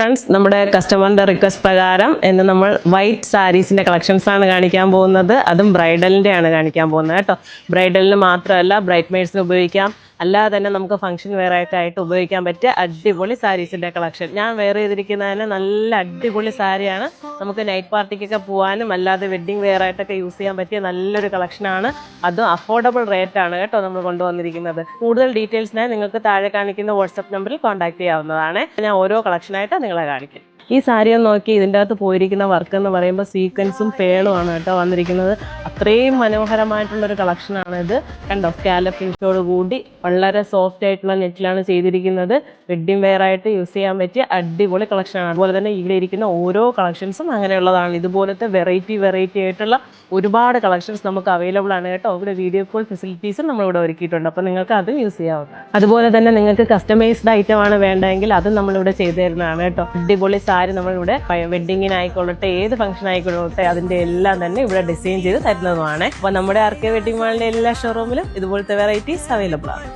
Friends, നമ്മുടെ കസ്റ്റമറിന്റെ request പ്രകാരം ഇന്ന് നമ്മൾ വൈറ്റ് സാരീസിന്റെ കളക്ഷൻസ് ആണ് കാണിക്കാൻ പോകുന്നത്. അതും ബ്രൈഡലിന്റെ ആണ് കാണിക്കാൻ പോകുന്നത് കേട്ടോ. ബ്രൈഡലിന് മാത്രമല്ല, ബ്രൈഡ് മെയ്ഡ്സിന് ഉപയോഗിക്കാം, അല്ലാതെ തന്നെ നമുക്ക് ഫംഗ്ഷൻ വെയർ ആയിട്ട് ഉപയോഗിക്കാൻ പറ്റിയ അടിപൊളി സാരീസിന്റെ കളക്ഷൻ. ഞാൻ വെയർ ചെയ്തിരിക്കുന്നതിന് നല്ല അടിപൊളി സാരിയാണ്. നമുക്ക് നൈറ്റ് പാർട്ടിക്കൊക്കെ പോകാനും അല്ലാതെ വെഡ്ഡിംഗ് വെയർ ആയിട്ടൊക്കെ യൂസ് ചെയ്യാൻ പറ്റിയ നല്ലൊരു കളക്ഷനാണ്. അതും അഫോർഡബിൾ റേറ്റ് ആണ് കേട്ടോ നമ്മൾ കൊണ്ടുവന്നിരിക്കുന്നത്. കൂടുതൽ ഡീറ്റെയിൽസിനായി നിങ്ങൾക്ക് താഴെ കാണിക്കുന്ന വാട്സപ്പ് നമ്പറിൽ കോൺടാക്ട് ചെയ്യാവുന്നതാണ്. ഞാൻ ഓരോ കളക്ഷനായിട്ട് നിങ്ങളെ കാണിക്കും. ഈ സാരി ഒന്ന് നോക്കി, ഇതിൻ്റെ അകത്ത് പോയിരിക്കുന്ന വർക്ക് എന്ന് പറയുമ്പോൾ സീക്വൻസും പേളുമാണ് കേട്ടോ വന്നിരിക്കുന്നത്. അത്രയും മനോഹരമായിട്ടുള്ളൊരു കളക്ഷനാണ് ഇത്. കണ്ടോ, സ്കാലപ്പ് ഫിനിഷോട് കൂടി വളരെ സോഫ്റ്റ് ആയിട്ടുള്ള നെറ്റിലാണ് ചെയ്തിരിക്കുന്നത്. വെഡ്ഡിംഗ് വെയർ ആയിട്ട് യൂസ് ചെയ്യാൻ പറ്റിയ അടിപൊളി കളക്ഷനാണ്. അതുപോലെ തന്നെ ഇവിടെ ഇരിക്കുന്ന ഓരോ കളക്ഷൻസും അങ്ങനെയുള്ളതാണ്. ഇതുപോലത്തെ വെറൈറ്റി ആയിട്ടുള്ള ഒരുപാട് കളക്ഷൻസ് നമുക്ക് അവൈലബിൾ ആണ് കേട്ടോ. ഇവിടെ വീഡിയോ കോൾ ഫെസിലിറ്റീസും നമ്മളിവിടെ ഒരുക്കിയിട്ടുണ്ട്. അപ്പോൾ നിങ്ങൾക്ക് അത് യൂസ് ചെയ്യാവുന്നതാണ്. അതുപോലെ തന്നെ നിങ്ങൾക്ക് കസ്റ്റമൈസ്ഡ് ഐറ്റം ആണ് വേണ്ടതെങ്കിൽ അതും നമ്മളിവിടെ ചെയ്തു തരുന്നതാണ് കേട്ടോ. അടിപൊളി സാരി നമ്മളിവിടെ വെഡ്ഡിങ്ങിനായിക്കൊള്ളട്ടെ, ഏത് ഫംഗ്ഷൻ ആയിക്കൊള്ളട്ടെ, അതിൻ്റെ എല്ലാം തന്നെ ഇവിടെ ഡിസൈൻ ചെയ്ത് തരുന്നതുമാണ്. അപ്പോൾ നമ്മുടെ ആർക്കെ വെഡ്ഡിംഗ് മാളിൻ്റെ എല്ലാ ഷോറൂമിലും ഇതുപോലത്തെ വെറൈറ്റീസ് അവൈലബിൾ ആണ്.